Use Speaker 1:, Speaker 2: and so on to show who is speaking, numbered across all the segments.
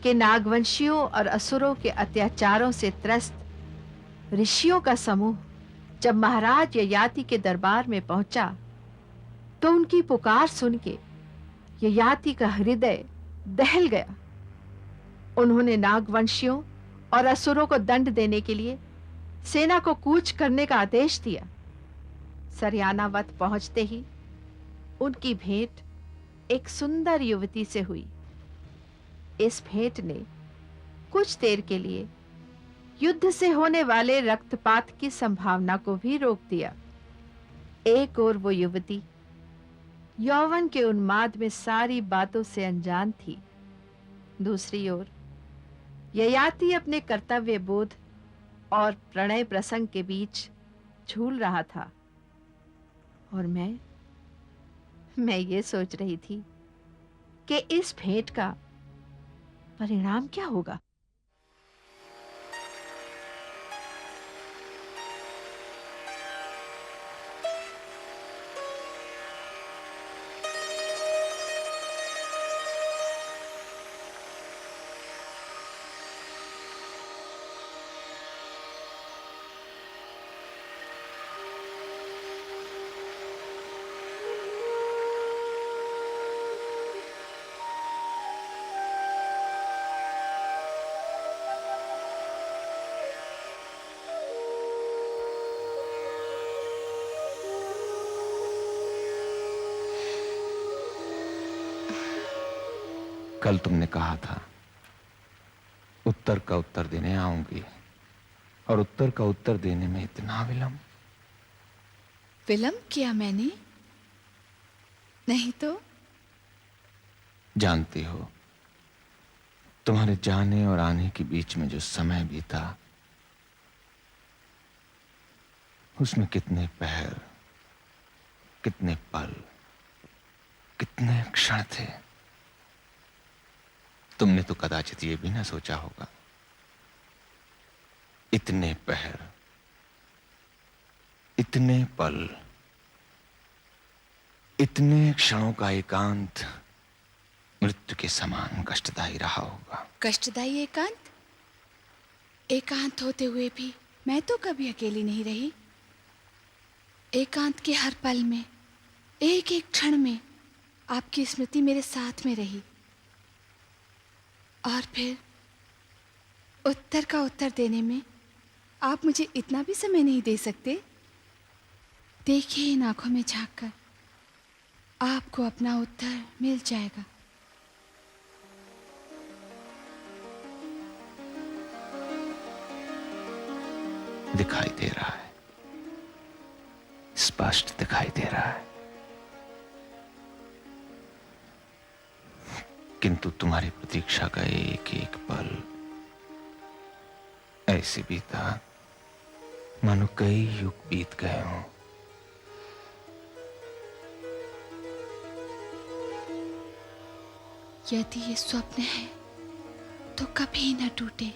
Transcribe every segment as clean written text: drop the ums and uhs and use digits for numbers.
Speaker 1: कि नागवंशियों और असुरों के अत्याचारों से त्रस्त ऋषियों का समूह जब महाराज ययाति के दरबार में पहुंचा तो उनकी पुकार सुन के ययाति का हृदय दहल गया। उन्होंने नागवंशियों और असुरों को दंड देने के लिए सेना को कूच करने का आदेश दिया। सरयानावत पहुंचते ही उनकी भेंट एक सुंदर युवती से हुई। इस भेंट ने कुछ देर के लिए युद्ध से होने वाले रक्तपात की संभावना को भी रोक दिया। एक ओर वो युवती यौवन के उन्माद में सारी बातों से अनजान थी, दूसरी ओर ययाति अपने कर्तव्य बोध और प्रणय प्रसंग के बीच झूल रहा था। और मैं ये सोच रही थी कि इस भेंट का परिणाम क्या होगा।
Speaker 2: कल तुमने कहा था उत्तर का उत्तर देने आऊंगी, और उत्तर का उत्तर देने में इतना विलंब।
Speaker 3: विलंब किया मैंने? नहीं तो?
Speaker 2: जानती हो, तुम्हारे जाने और आने के बीच में जो समय बीता, उसमें कितने पहर, कितने पल, कितने क्षण थे। तुमने तो कदाचित ये भी ना सोचा होगा। इतने पहर, इतने पल, इतने क्षणों का एकांत मृत्यु के समान कष्टदायी रहा होगा।
Speaker 3: कष्टदायी एकांत? एकांत होते हुए भी मैं तो कभी अकेली नहीं रही। एकांत के हर पल में, एक एक क्षण में आपकी स्मृति मेरे साथ में रही। और फिर उत्तर का उत्तर देने में आप मुझे इतना भी समय नहीं दे सकते? देखिए, इन आंखों में झांक कर आपको अपना उत्तर मिल जाएगा।
Speaker 2: दिखाई दे रहा है, स्पष्ट दिखाई दे रहा है, किंतु तुम्हारी प्रतीक्षा का एक एक पल ऐसे बीता मानो कई युग बीत गए हों।
Speaker 3: यदि ये स्वप्न है तो कभी न टूटे,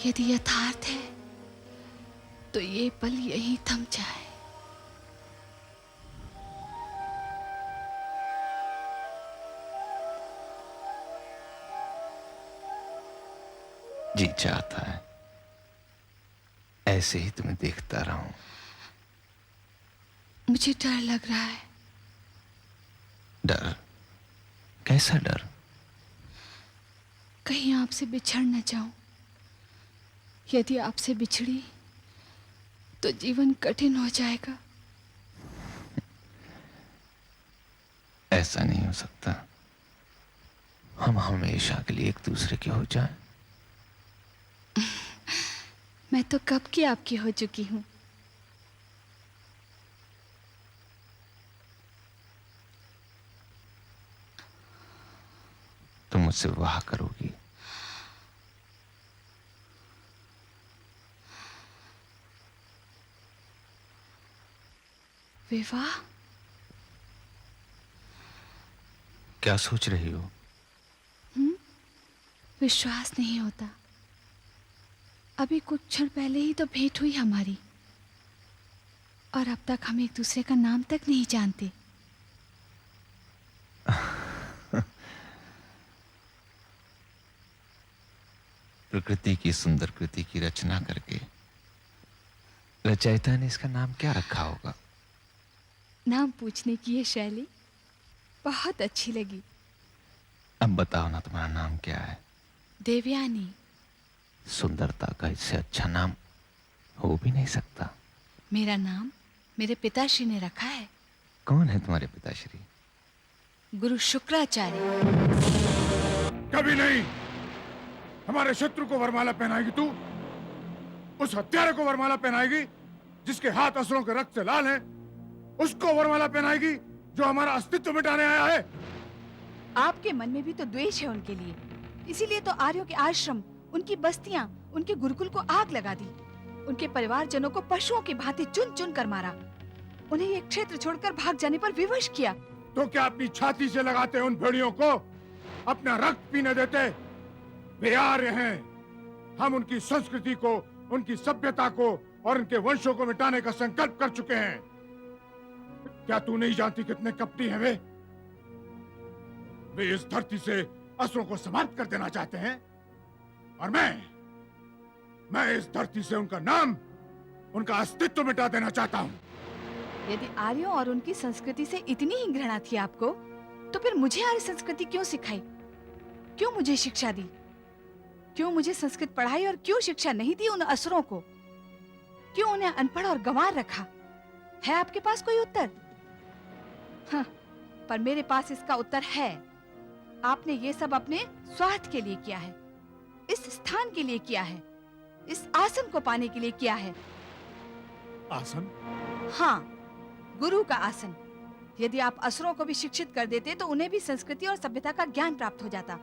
Speaker 3: यदि यथार्थ है तो ये पल यहीं थम जाए।
Speaker 2: जी चाहता है ऐसे ही तुम्हें देखता रहूं।
Speaker 3: मुझे डर लग रहा है।
Speaker 2: डर? कैसा डर?
Speaker 3: कहीं आपसे बिछड़ न जाऊं। यदि आपसे बिछड़ी तो जीवन कठिन हो जाएगा।
Speaker 2: ऐसा नहीं हो सकता। हम हमेशा के लिए एक दूसरे के हो जाएं।
Speaker 3: मैं तो कब की आपकी हो चुकी हूं।
Speaker 2: तुम मुझसे वाह करोगी?
Speaker 3: विवाह?
Speaker 2: क्या सोच रही हो?
Speaker 3: विश्वास नहीं होता। अभी कुछ क्षण पहले ही तो भेंट हुई हमारी, और अब तक हम एक दूसरे का नाम तक नहीं जानते।
Speaker 2: प्रकृति की सुंदर कृति की रचना करके रचयिता ने इसका नाम क्या रखा होगा?
Speaker 3: नाम पूछने की ये शैली बहुत अच्छी लगी।
Speaker 2: अब बताओ ना, तुम्हारा नाम क्या है?
Speaker 3: देवयानी।
Speaker 2: सुंदरता का इससे अच्छा नाम हो भी नहीं सकता।
Speaker 3: मेरा नाम मेरे पिताश्री ने रखा है।
Speaker 2: कौन है तुम्हारे पिताश्री?
Speaker 3: गुरु शुक्राचार्य।
Speaker 4: कभी नहीं। हमारे शत्रु को वरमाला पहनाएगी तू? उस हत्यारे को वरमाला पहनाएगी जिसके हाथ असुरों के रक्त से लाल हैं? उसको वरमाला पहनाएगी जो हमारा अस्तित्व मिटाने आया है?
Speaker 3: आपके मन में भी तो द्वेष है उनके लिए, इसीलिए तो आर्यों के आश्रम, उनकी बस्तियां, उनके गुरुकुल को आग लगा दी, उनके परिवारजनों को पशुओं की भांति चुन चुन कर मारा, उन्हें ये क्षेत्र छोड़कर भाग जाने पर विवश किया।
Speaker 4: तो क्या अपनी छाती से लगाते उन भेड़ियों को अपना रक्त पीने देते? वे आर्य हैं। हम उनकी संस्कृति को, उनकी सभ्यता को और उनके वंशों को मिटाने का संकल्प कर चुके हैं। क्या तू नहीं जानती कितने कपटी हैं वे? वे इस धरती से असुरों को समाप्त कर देना चाहते हैं और मैं इस धरती से उनका नाम, उनका अस्तित्व मिटा देना चाहता हूँ।
Speaker 3: यदि आर्यों और उनकी संस्कृति से इतनी ही घृणा थी आपको, तो फिर मुझे आर्य संस्कृति क्यों सिखाई? क्यों मुझे शिक्षा दी? क्यों मुझे संस्कृत पढ़ाई और क्यों शिक्षा नहीं दी उन असुरों को? क्यों उन्हें अनपढ़ और गंवार रखा? है आपके पास कोई उत्तर? हाँ, पर मेरे पास इसका उत्तर है। आपने ये सब अपने स्वार्थ के लिए किया है, इस स्थान के लिए किया है, इस आसन को पाने के लिए किया है।
Speaker 4: आसन?
Speaker 3: हाँ, गुरु का आसन। यदि आप असुरों को भी शिक्षित कर देते तो उन्हें भी संस्कृति और सभ्यता का ज्ञान प्राप्त हो जाता,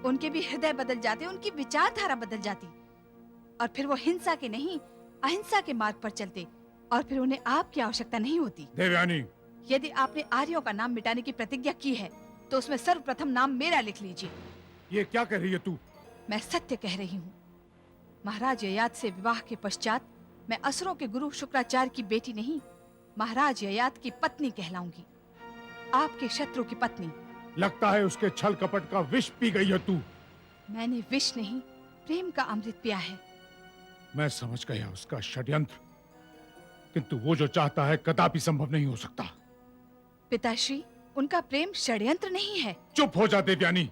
Speaker 3: उनके भी हृदय बदल जाते, उनकी विचारधारा बदल जाती, और फिर वो हिंसा के नहीं अहिंसा के मार्ग पर चलते, और फिर उन्हें आपकी आवश्यकता नहीं होती।
Speaker 4: देवयानी,
Speaker 3: यदि आपने आर्यों का नाम मिटाने की प्रतिज्ञा की है तो उसमें सर्वप्रथम नाम मेरा लिख लीजिए।
Speaker 4: ये क्या कह रही है तू?
Speaker 3: मैं सत्य कह रही हूँ। महाराज ययाति से विवाह के पश्चात मैं असुरों के गुरु शुक्राचार्य की बेटी नहीं, महाराज ययाति की पत्नी कहलाऊंगी, आपके शत्रु की पत्नी।
Speaker 4: लगता है उसके छल कपट का विष पी गई है तू।
Speaker 3: मैंने विष नहीं, प्रेम का अमृत पिया है।
Speaker 4: मैं समझ गया उसका षड्यंत्र, किंतु वो जो चाहता है कदापि संभव नहीं हो सकता।
Speaker 3: पिताश्री, उनका प्रेम षड्यंत्र नहीं है।
Speaker 4: चुप हो जा देवयानी।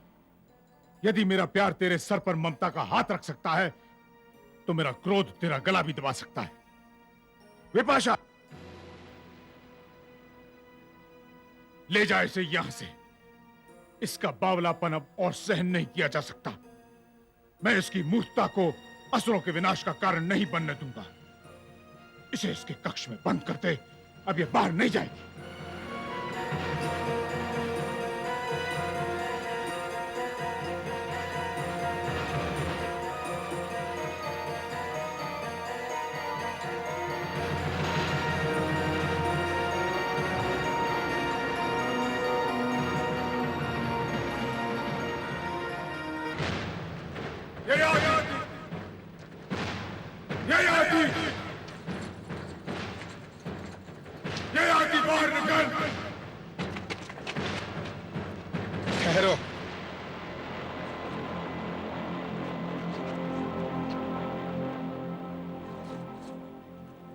Speaker 4: यदि मेरा प्यार तेरे सर पर ममता का हाथ रख सकता है तो मेरा क्रोध तेरा गला भी दबा सकता है। विपाशा, ले जा इसे यहां से। इसका बावलापन अब और सहन नहीं किया जा सकता। मैं इसकी मूर्खता को असुरों के विनाश का कारण नहीं बनने दूंगा। इसे इसके कक्ष में बंद कर दे, अब ये बाहर नहीं जाएगी। बाहर निकल।
Speaker 2: ठहरो।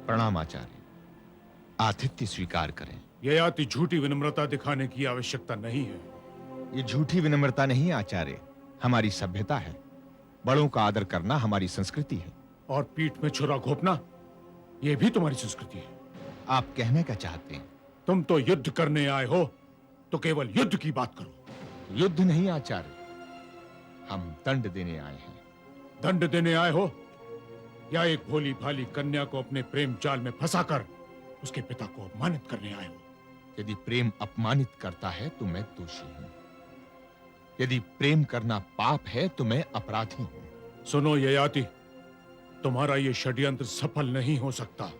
Speaker 2: प्रणाम आचार्य, आतिथ्य स्वीकार करें।
Speaker 4: ययाति झूठी विनम्रता दिखाने की आवश्यकता नहीं है।
Speaker 5: ये झूठी विनम्रता नहीं आचार्य, हमारी सभ्यता है। बड़ों का आदर करना हमारी संस्कृति है।
Speaker 4: और पीठ में छुरा घोंपना, यह भी तुम्हारी संस्कृति है।
Speaker 5: आप कहने का चाहते हैं?
Speaker 4: तुम तो युद्ध करने आए हो तो केवल युद्ध की बात करो।
Speaker 5: युद्ध नहीं आचार्य, हम दंड देने आए हैं।
Speaker 4: दंड देने आए हो या एक भोली भाली कन्या को अपने प्रेम जाल में फंसाकर उसके पिता को अपमानित करने आए हो?
Speaker 5: यदि प्रेम अपमानित करता है तो मैं दोषी हूं। यदि प्रेम करना पाप है तो मैं अपराधी हूं।
Speaker 4: सुनो ययाति, तुम्हारा ये षड्यंत्र सफल नहीं हो सकता।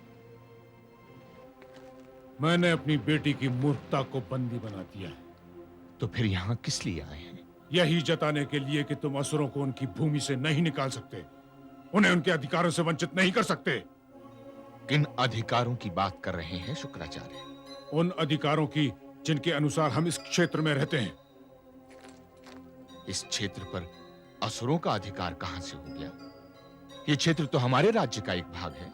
Speaker 4: मैंने अपनी बेटी की मूर्खता को बंदी बना दिया है।
Speaker 5: तो फिर यहां किस लिए आए हैं?
Speaker 4: यही जताने के लिए कि तुम असुरों को उनकी भूमि से नहीं निकाल सकते, उन्हें उनके अधिकारों से वंचित नहीं कर सकते।
Speaker 5: किन अधिकारों की बात कर रहे हैं शुक्राचार्य?
Speaker 4: उन अधिकारों की जिनके अनुसार हम इस क्षेत्र में रहते हैं।
Speaker 5: इस क्षेत्र पर असुरों का अधिकार कहां से हो गया? ये क्षेत्र तो हमारे राज्य का एक भाग है।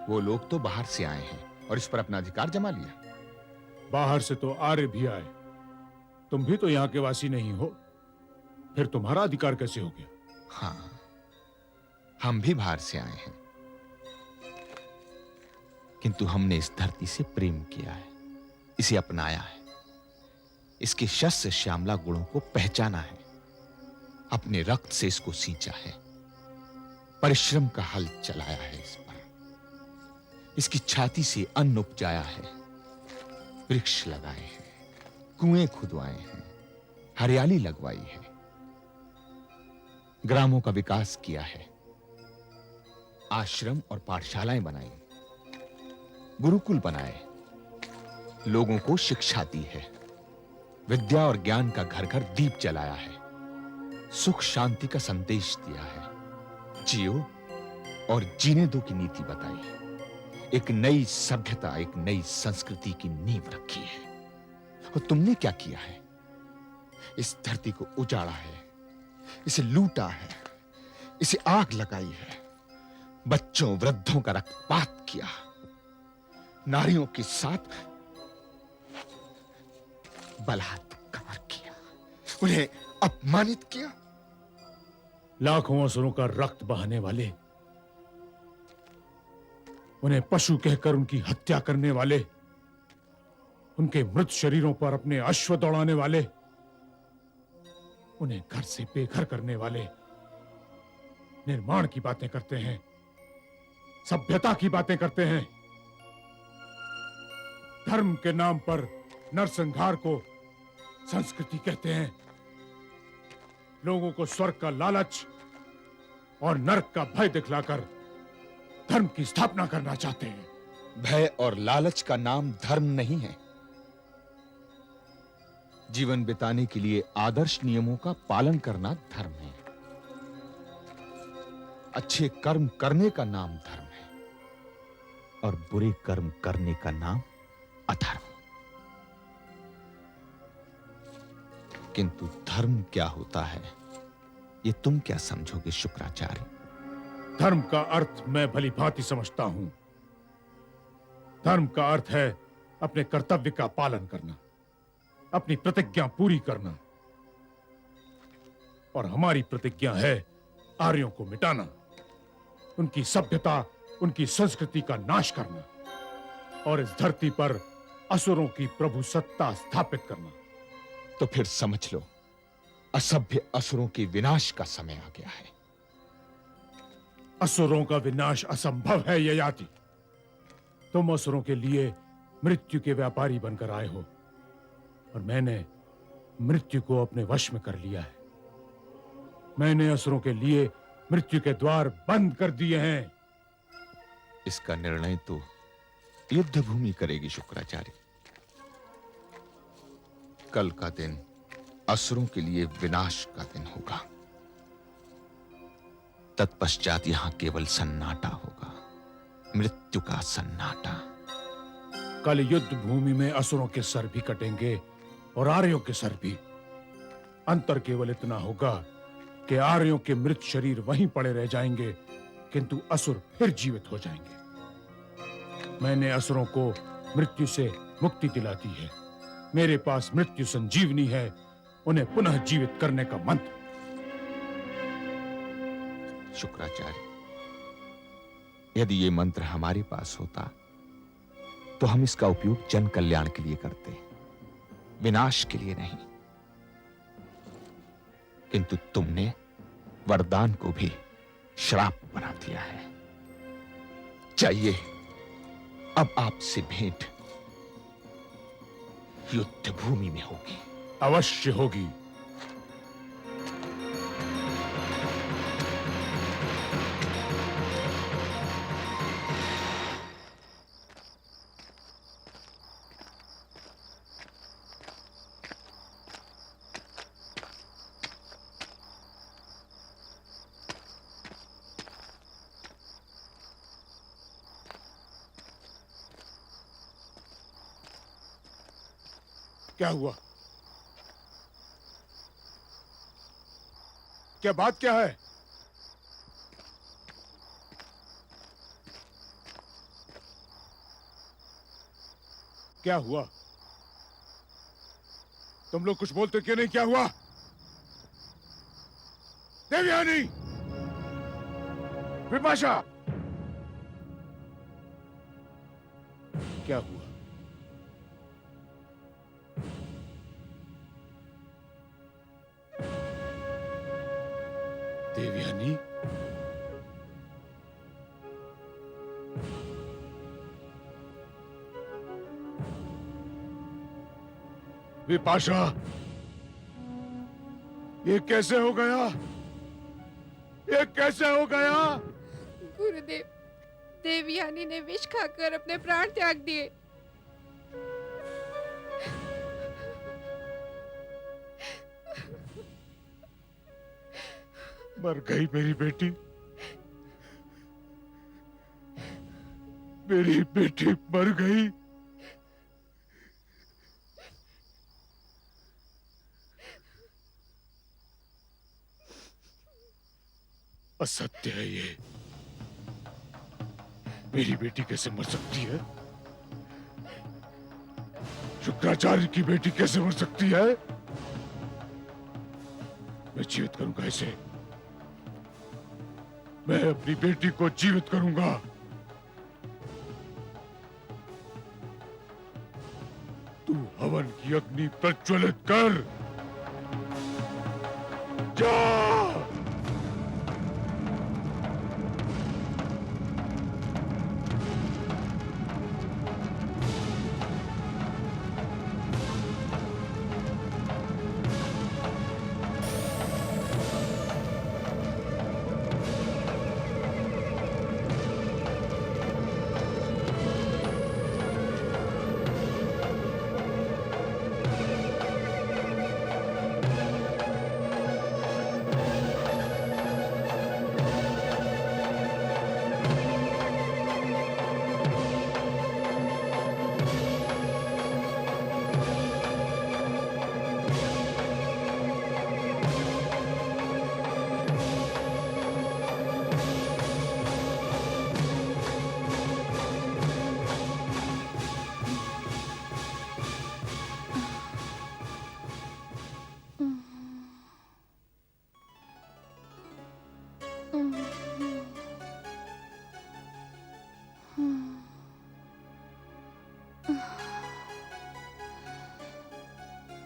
Speaker 5: वो लोग तो बाहर से आए हैं और इस पर अपना अधिकार जमा लिया।
Speaker 4: बाहर से तो आर्य भी आए, तुम भी तो यहाँ के वासी नहीं हो, फिर तुम्हारा अधिकार कैसे हो गया?
Speaker 5: हाँ, हम भी बाहर से आए हैं, किंतु हमने इस धरती से प्रेम किया है, इसे अपनाया है, इसके शस्य श्यामला गुणों को पहचाना है, अपने रक्त से इसको सींचा है, परिश्रम का हल चलाया है इस पर, इसकी छाती से अन्न उपजाया है, वृक्ष लगाए हैं, कुएं खुदवाए हैं, हरियाली लगवाई है, ग्रामों का विकास किया है, आश्रम और पाठशालाएं बनाई, गुरुकुल बनाए, लोगों को शिक्षा दी है, विद्या और ज्ञान का घर घर दीप जलाया है, सुख शांति का संदेश दिया है, जियो और जीने दो की नीति बताई है, एक नई सभ्यता, एक नई संस्कृति की नींव रखी है। और तुमने क्या किया है? इस धरती को उजाड़ा है, इसे लूटा है, इसे आग लगाई है, बच्चों वृद्धों का रक्तपात किया, नारियों के साथ बलात्कार किया, उन्हें अपमानित किया।
Speaker 4: लाखों असुरों का रक्त बहाने वाले, उन्हें पशु कहकर उनकी हत्या करने वाले, उनके मृत शरीरों पर अपने अश्व दौड़ाने वाले, उन्हें घर से बेघर करने वाले, निर्माण की बातें करते हैं, सभ्यता की बातें करते हैं, धर्म के नाम पर नरसंहार को संस्कृति कहते हैं, लोगों को स्वर्ग का लालच और नरक का भय दिखलाकर धर्म की स्थापना करना चाहते हैं।
Speaker 5: भय और लालच का नाम धर्म नहीं है। जीवन बिताने के लिए आदर्श नियमों का पालन करना धर्म है। अच्छे कर्म करने का नाम धर्म है और बुरे कर्म करने का नाम अधर्म। किंतु धर्म क्या होता है, ये तुम क्या समझोगे शुक्राचार्य?
Speaker 4: धर्म का अर्थ मैं भली भांति समझता हूं। धर्म का अर्थ है अपने कर्तव्य का पालन करना, अपनी प्रतिज्ञा पूरी करना, और हमारी प्रतिज्ञा है आर्यों को मिटाना, उनकी सभ्यता, उनकी संस्कृति का नाश करना और इस धरती पर असुरों की प्रभु सत्ता स्थापित करना।
Speaker 5: तो फिर समझ लो, असभ्य असुरों के विनाश का समय आ गया है।
Speaker 4: असुरों का विनाश असंभव है ययाति। तुम असुरों के लिए मृत्यु के व्यापारी बनकर आए हो और मैंने मृत्यु को अपने वश में कर लिया है। मैंने असुरों के लिए मृत्यु के द्वार बंद कर दिए हैं।
Speaker 5: इसका निर्णय तो युद्ध भूमि करेगी शुक्राचार्य। कल का दिन असुरों के लिए विनाश का दिन होगा। तत्पश्चात यहां केवल सन्नाटा होगा, मृत्यु का सन्नाटा।
Speaker 4: कल युद्ध भूमि में असुरों के सर भी कटेंगे और आर्यों के सर भी। अंतर केवल इतना होगा कि आर्यों के मृत शरीर वहीं पड़े रह जाएंगे, किंतु असुर फिर जीवित हो जाएंगे। मैंने असुरों को मृत्यु से मुक्ति दिला दी है। मेरे पास मृत्यु संजीवनी है, उन्हें पुनः जीवित करने का मंत्र।
Speaker 5: शुक्राचार्य, यदि ये मंत्र हमारे पास होता तो हम इसका उपयोग जन कल्याण के लिए करते, विनाश के लिए नहीं। किंतु तुमने वरदान को भी श्राप बना दिया है। चाहिए अब आपसे भेंट युद्ध भूमि में होगी।
Speaker 4: अवश्य होगी। क्या हुआ? क्या बात क्या है? क्या हुआ? तुम लोग कुछ बोलते क्यों नहीं? क्या हुआ? देवयानी, विपाशा, क्या हुआ? देवयानी, विपाशा, ये कैसे हो गया? ये कैसे हो गया?
Speaker 6: गुरुदेव, देवयानी ने विष खाकर अपने प्राण त्याग दिए।
Speaker 4: मर गई मेरी बेटी। मेरी बेटी मर गई। असत्य है ये। मेरी बेटी कैसे मर सकती है? शुक्राचार्य की बेटी कैसे मर सकती है? मैं जीवित करूंगा इसे। मैं अपनी बेटी को जीवित करूंगा। तू हवन की अग्नि प्रज्वलित कर। जा।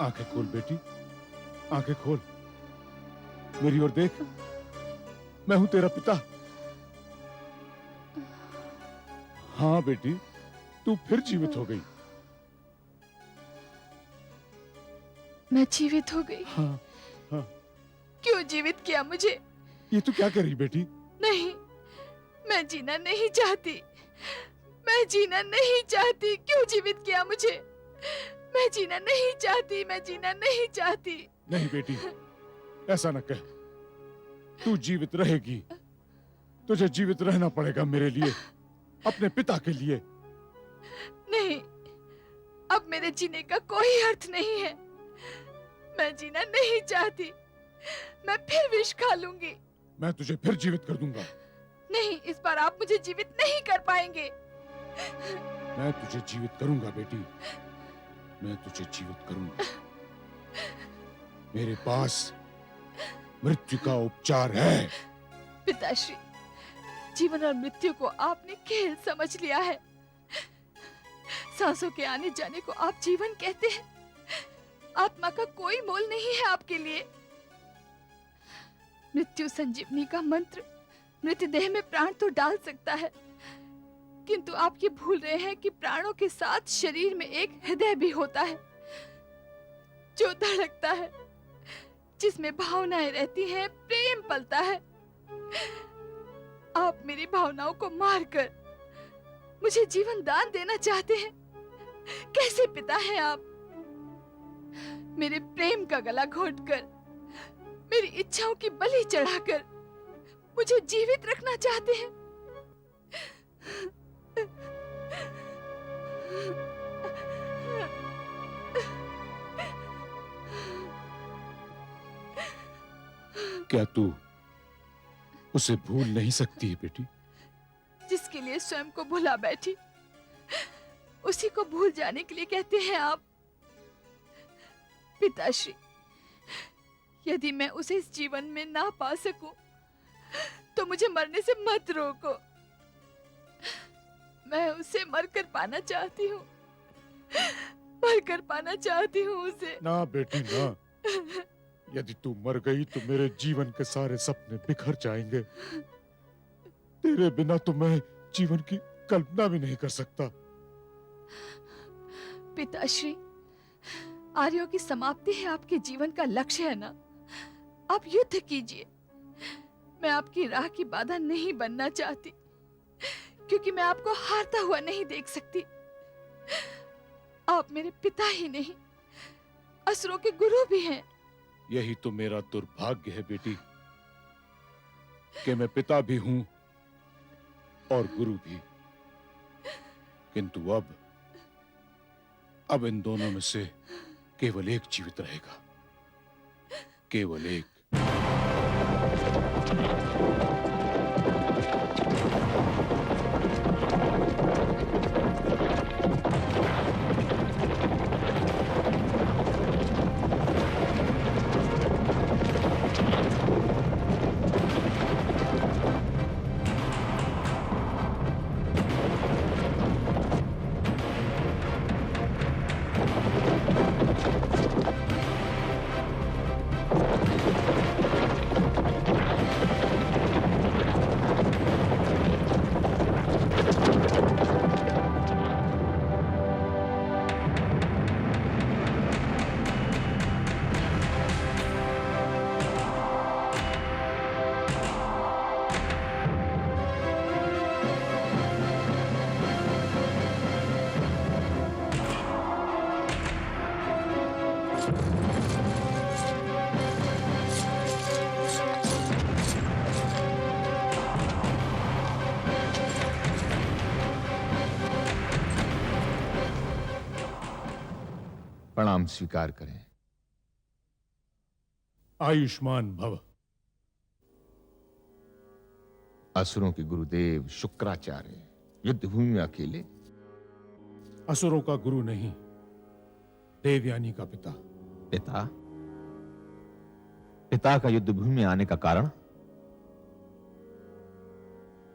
Speaker 4: आंखें खोल बेटी, आंखें खोल। मेरी ओर देख। मैं हूं तेरा पिता। हाँ बेटी, तू फिर जीवित हो गई।
Speaker 3: मैं जीवित हो गई।
Speaker 4: हाँ हाँ।
Speaker 3: क्यों जीवित किया मुझे?
Speaker 4: ये तू क्या कर रही बेटी?
Speaker 3: नहीं, मैं जीना नहीं चाहती। मैं जीना नहीं चाहती। क्यों जीवित किया मुझे? मैं जीना नहीं चाहती। मैं जीना नहीं चाहती।
Speaker 4: नहीं बेटी, ऐसा न कह। तू जीवित रहेगी। तुझे जीवित रहना पड़ेगा मेरे लिए, अपने पिता के लिए।
Speaker 3: नहीं, अब मेरे जीने का कोई अर्थ नहीं है। मैं जीना नहीं चाहती। मैं फिर विष खा लूंगी।
Speaker 4: मैं तुझे फिर जीवित कर दूंगा।
Speaker 3: नहीं, इस बार आप मुझे जीवित नहीं कर पाएंगे।
Speaker 4: मैं तुझे जीवित करूंगा बेटी। मैं तुझे जीवित करूंगा। मेरे पास मृत्यु का उपचार है।
Speaker 3: पिताश्री, जीवन और मृत्यु को आपने खेल समझ लिया है। सांसों के आने जाने को आप जीवन कहते हैं। आत्मा का कोई मोल नहीं है आपके लिए। मृत्यु संजीवनी का मंत्र मृतदेह में प्राण तो डाल सकता है, किंतु आप ये भूल रहे हैं कि प्राणों के साथ शरीर में एक हृदय भी होता है, जो धड़कता है, जिसमें भावनाएं रहती हैं, प्रेम पलता है। आप मेरी भावनाओं को मारकर मुझे जीवन दान देना चाहते हैं। कैसे पिता हैं आप? मेरे प्रेम का गला घोंटकर, मेरी इच्छाओं की बलि चढ़ाकर मुझे जीवित रखना चाहते हैं।
Speaker 4: क्या तू उसे भूल नहीं सकती है बेटी?
Speaker 3: जिसके लिए स्वयं को भुला बैठी, उसी को भूल जाने के लिए कहते हैं आप? पिताश्री, यदि मैं उसे इस जीवन में ना पा सकूं, तो मुझे मरने से मत रोको। मैं उसे मरकर पाना चाहती हूँ, मरकर पाना चाहती हूँ उसे।
Speaker 4: ना बेटी ना, यदि तू मर गई तो मेरे जीवन के सारे सपने बिखर जाएंगे। तेरे बिना तो मैं जीवन की कल्पना भी नहीं कर सकता।
Speaker 3: पिताश्री, आर्यों की समाप्ति है आपके जीवन का लक्ष्य है ना? आप युद्ध कीजिए। मैं आपकी राह की बाधा नहीं बनना चाहती, क्योंकि मैं आपको हारता हुआ नहीं देख सकती। आप मेरे पिता ही नहीं, असुरों के गुरु भी हैं।
Speaker 4: यही तो मेरा दुर्भाग्य है बेटी, कि मैं पिता भी हूं और गुरु भी। किंतु अब इन दोनों में से केवल एक जीवित रहेगा, केवल एक।
Speaker 2: प्रणाम स्वीकार करें।
Speaker 4: आयुष्मान भव।
Speaker 2: असुरों के गुरुदेव शुक्राचार्य युद्ध भूमि में अकेले?
Speaker 4: असुरों का गुरु नहीं, देवयानी का पिता।
Speaker 2: पिता? पिता का युद्ध भूमि में आने का कारण?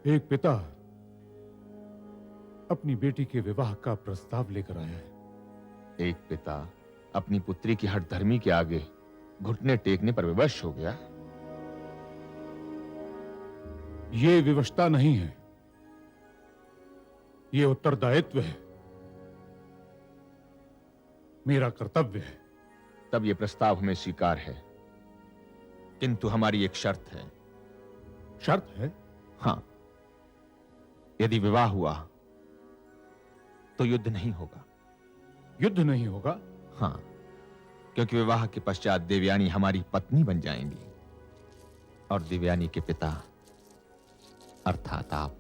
Speaker 4: एक पिता अपनी बेटी के विवाह का प्रस्ताव लेकर आया है।
Speaker 2: एक पिता अपनी पुत्री की हठधर्मी के आगे घुटने टेकने पर विवश हो गया।
Speaker 4: ये विवशता नहीं है, ये उत्तरदायित्व है, मेरा कर्तव्य है।
Speaker 2: तब यह प्रस्ताव हमें स्वीकार है, किंतु हमारी एक शर्त है।
Speaker 4: शर्त है?
Speaker 2: हां, यदि विवाह हुआ तो युद्ध नहीं होगा।
Speaker 4: युद्ध नहीं होगा?
Speaker 2: हां, क्योंकि विवाह के पश्चात देवयानी हमारी पत्नी बन जाएंगी और देवयानी के पिता अर्थात आप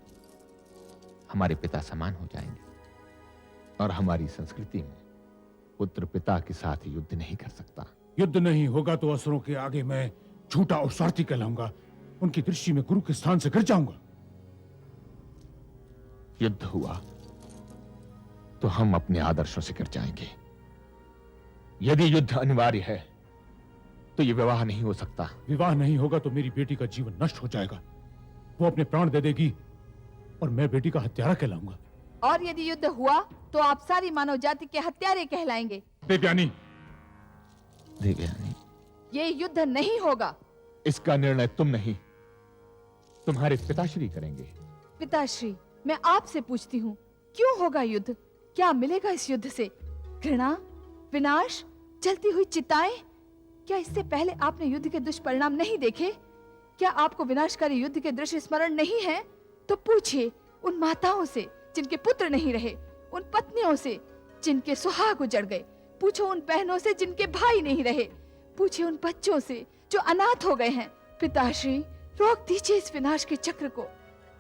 Speaker 2: हमारे पिता समान हो जाएंगे। और हमारी संस्कृति में पुत्र पिता के साथ युद्ध नहीं कर सकता।
Speaker 4: युद्ध नहीं होगा तो असुरों के आगे मैं झूठा और स्वार्थी कहलाऊंगा, उनकी दृष्टि में गुरु के स्थान से गिर जाऊंगा।
Speaker 2: युद्ध हुआ तो हम अपने आदर्शों से गिर जाएंगे। यदि युद्ध अनिवार्य है तो यह विवाह नहीं हो सकता।
Speaker 4: विवाह नहीं होगा तो मेरी बेटी का जीवन नष्ट हो जाएगा, वो अपने प्राण दे देगी और मैं बेटी का हत्यारा कहलाऊंगा।
Speaker 3: और यदि युद्ध हुआ तो आप सारी मानव जाति के हत्यारे कहलाएंगे।
Speaker 4: देवयानी,
Speaker 2: देवयानी,
Speaker 3: ये युद्ध नहीं होगा।
Speaker 2: इसका निर्णय तुम नहीं, तुम्हारे पिताश्री करेंगे।
Speaker 3: पिताश्री, मैं आपसे पूछती हूँ, क्यों होगा युद्ध? क्या मिलेगा इस युद्ध से? घृणा, विनाश, जलती हुई चिताएं? क्या इससे पहले आपने युद्ध के दुष्परिणाम नहीं देखे? क्या आपको विनाशकारी युद्ध के दृश्य स्मरण नहीं है? तो पूछिए उन माताओं से जिनके पुत्र नहीं रहे, उन पत्नियों से जिनके सुहाग उजड़ गए, पूछो उन बहनों से जिनके भाई नहीं रहे, पूछिए उन बच्चों से जो अनाथ हो गए हैं। पिताश्री, रोक दीजिए इस विनाश के चक्र को।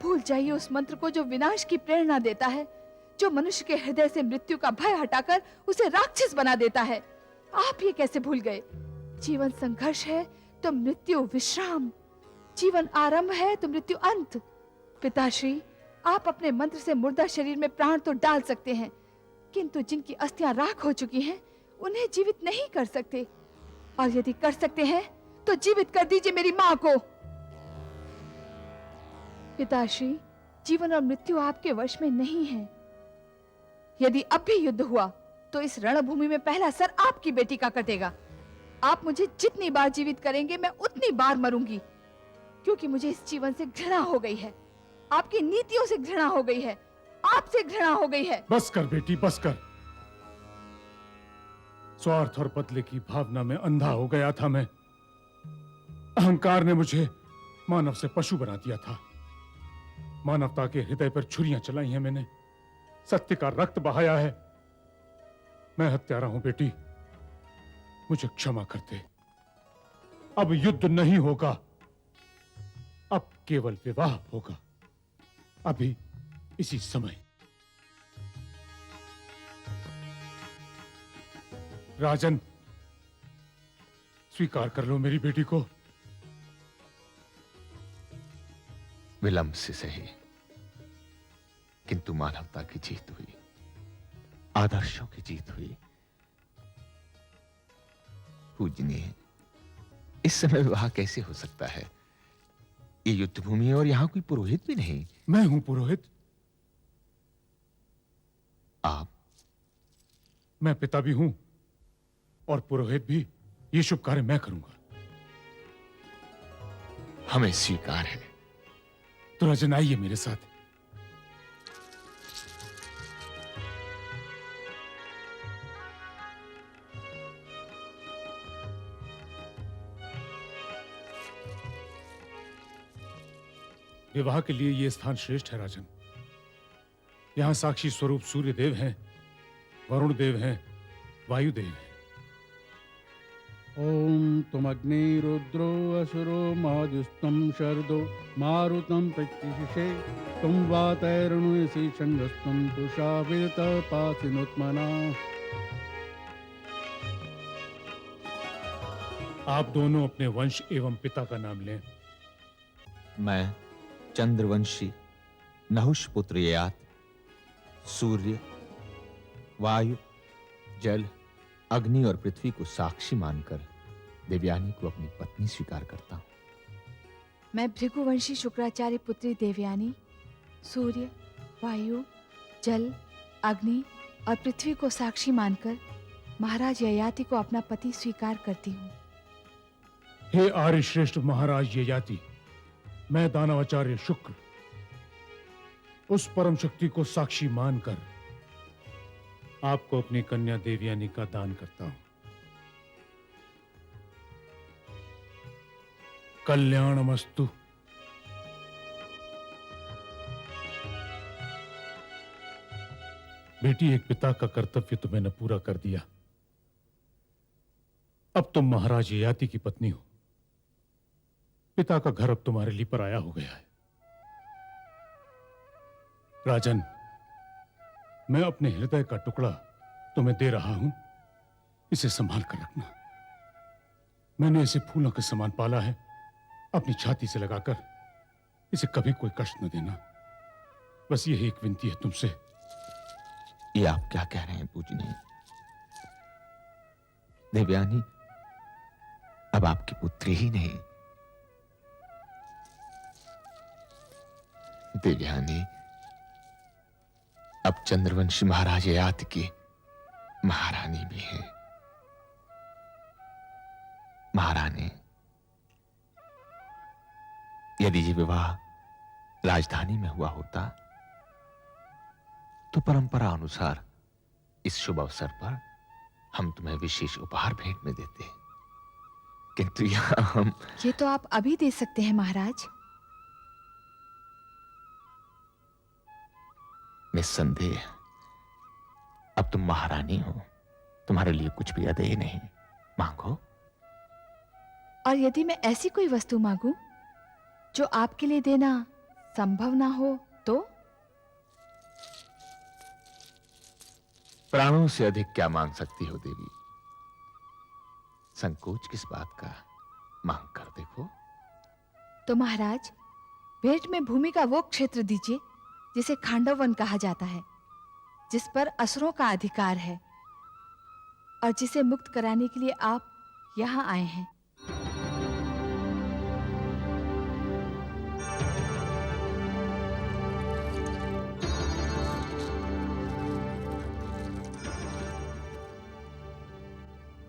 Speaker 3: भूल जाइए उस मंत्र को जो विनाश की प्रेरणा देता है, जो मनुष्य के हृदय से मृत्यु का भय हटाकर उसे राक्षस बना देता है। आप ये कैसे भूल गए? जीवन संघर्ष है तो मृत्यु विश्राम, जीवन आरंभ है तो मृत्यु अंत। पिताश्री, आप अपने मंत्र से मुर्दा शरीर में प्राण तो डाल सकते हैं, किंतु जिनकी अस्थियां राख हो चुकी हैं उन्हें जीवित नहीं कर सकते। और यदि कर सकते हैं तो जीवित कर दीजिए मेरी मां को। पिताश्री, जीवन और मृत्यु आपके वश में नहीं है। यदि अब भी युद्ध हुआ तो इस रणभूमि में पहला सर आपकी बेटी का कटेगा। आप मुझे जितनी बार जीवित करेंगे मैं उतनी बार मरूंगी, क्योंकि मुझे इस जीवन से घृणा हो गई है, आपकी नीतियों से घृणा हो गई है, आपसे घृणा हो गई है।
Speaker 4: बस कर बेटी, बस कर। स्वार्थ और बदले की भावना में अंधा हो गया था मैं। अहंकार ने मुझे मानव से पशु बना दिया था। मानवता के हृदय पर छुरियां चलाई हैं मैंने, सत्य का रक्त बहाया है। मैं हत्यारा हूं बेटी, मुझे क्षमा कर दे। अब युद्ध नहीं होगा, अब केवल विवाह होगा, अभी इसी समय। राजन, स्वीकार कर लो मेरी बेटी को।
Speaker 2: विलंब से सही, किंतु मानवता की जीत हुई, आदर्शों की जीत हुई। पूजनीय, इस समय विवाह कैसे हो सकता है? ये युद्ध भूमि है और यहां कोई पुरोहित भी नहीं।
Speaker 4: मैं हूं पुरोहित।
Speaker 2: आप?
Speaker 4: मैं पिता भी हूं और पुरोहित भी। ये शुभ कार्य मैं करूंगा।
Speaker 2: हमें स्वीकार है।
Speaker 4: तो राजन, आइए मेरे साथ। विवाह के लिए यह स्थान श्रेष्ठ है राजन। यहां साक्षी स्वरूप सूर्य देव हैं, वरुण देव हैं, वायुदेव हैं।
Speaker 7: ओम तुम अग्नि रुद्रो असुरो माजुस्तम शरदो मारुतम प्रत्युषे तुम वातैरणुषि शंगस्तम तुषावित पासिनोत्मना।
Speaker 4: आप दोनों अपने वंश एवं पिता का नाम लें।
Speaker 5: मैं चंद्रवंशी नहुष पुत्र ययाति सूर्य, वायु, जल, अग्नि और पृथ्वी को साक्षी मानकर देवयानी को अपनी पत्नी स्वीकार करता हूं।
Speaker 3: मैं भृगुवंशी शुक्राचार्य पुत्री देवयानी सूर्य, वायु, जल, अग्नि और पृथ्वी को साक्षी मानकर महाराज ययाति को अपना पति स्वीकार करती हूँ।
Speaker 4: हे आर्य श्रेष्ठ महाराज ययाति, मैं दानवाचार्य शुक्र उस परम शक्ति को साक्षी मानकर आपको अपनी कन्या देवयानी का दान करता हूं। कल्याणमस्तु। बेटी, एक पिता का कर्तव्य तो मैंने पूरा कर दिया। अब तुम महाराज ययाति की पत्नी हो। पिता का घर अब तुम्हारे लिए पराया हो गया है। राजन, मैं अपने हृदय का टुकड़ा तुम्हें दे रहा हूं, इसे संभाल कर रखना। मैंने इसे फूलों के समान पाला है, अपनी छाती से लगाकर इसे कभी कोई कष्ट न देना। बस यही एक विनती है तुमसे।
Speaker 2: ये आप क्या कह रहे हैं पूजनीय? देवयानी अब आपकी पुत्री ही नहीं। देवयानी अब चंद्रवंशी महाराज ययाति की महारानी भी है। महारानी, यदि ये विवाह राजधानी में हुआ होता तो परंपरा अनुसार इस शुभ अवसर पर हम तुम्हें विशेष उपहार भेंट में देते, किंतु यहां हम।
Speaker 3: ये तो आप अभी दे सकते हैं महाराज।
Speaker 2: निस्संदेह अब तुम महारानी हो, तुम्हारे लिए कुछ भी अदेय नहीं। मांगो।
Speaker 3: और यदि मैं ऐसी कोई वस्तु मांगूं जो आपके लिए देना संभव ना हो तो?
Speaker 2: प्राणों से अधिक क्या मांग सकती हो देवी? संकोच किस बात का? मांग कर देखो।
Speaker 3: तो महाराज, भेंट में भूमि का वो क्षेत्र दीजिए जिसे खांडव वन कहा जाता है, जिस पर असुरों का अधिकार है और जिसे मुक्त कराने के लिए आप यहाँ आए हैं।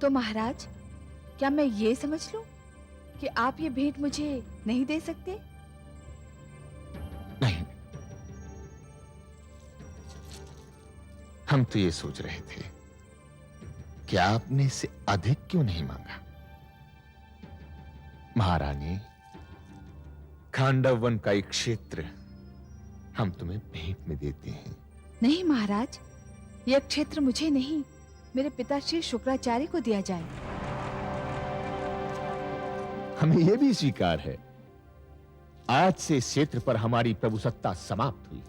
Speaker 3: तो महाराज, क्या मैं ये समझ लूं कि आप ये भेंट मुझे नहीं दे सकते?
Speaker 2: नहीं, हम तो ये सोच रहे थे कि आपने इससे अधिक क्यों नहीं मांगा। महारानी, खांडव वन का एक क्षेत्र हम तुम्हें भेंट में देते हैं।
Speaker 3: नहीं महाराज, यह क्षेत्र मुझे नहीं, मेरे पिता श्री शुक्राचार्य को दिया जाए।
Speaker 2: हमें यह भी स्वीकार है, आज से इस क्षेत्र पर हमारी प्रभुसत्ता समाप्त हुई।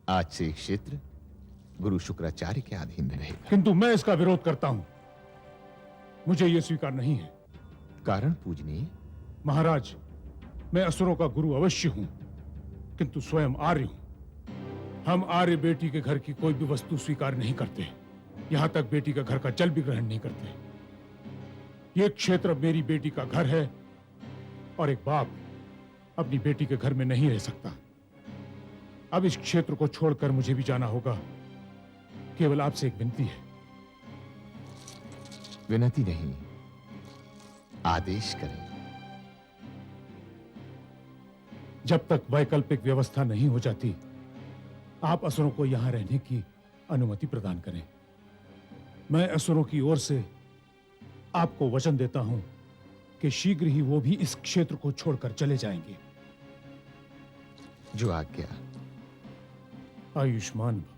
Speaker 2: आज से इस क्षेत्र गुरु शुक्राचार्य के अधीन रहेगा।
Speaker 4: किंतु मैं इसका विरोध करता हूं। मुझे यह स्वीकार नहीं है।
Speaker 2: कारण पूजनीय?
Speaker 4: महाराज, मैं असुरों का गुरु अवश्य हूं, किंतु स्वयं आर्य हूं। हम आर्य बेटी के घर की कोई भी वस्तु स्वीकार नहीं करते, यहां तक बेटी का घर का जल भी ग्रहण नहीं करते। यह क्षेत्र मेरी बेटी का घर है और एक बाप अपनी बेटी के घर में नहीं रह सकता। अब इस क्षेत्र को छोड़कर मुझे भी जाना होगा। केवल आपसे एक विनती है।
Speaker 2: विनती नहीं, आदेश करें।
Speaker 4: जब तक वैकल्पिक व्यवस्था नहीं हो जाती, आप असुरों को यहां रहने की अनुमति प्रदान करें। मैं असुरों की ओर से आपको वचन देता हूं कि शीघ्र ही वो भी इस क्षेत्र को छोड़कर चले जाएंगे।
Speaker 2: जो आज्ञा।
Speaker 4: आयुष्मान भव।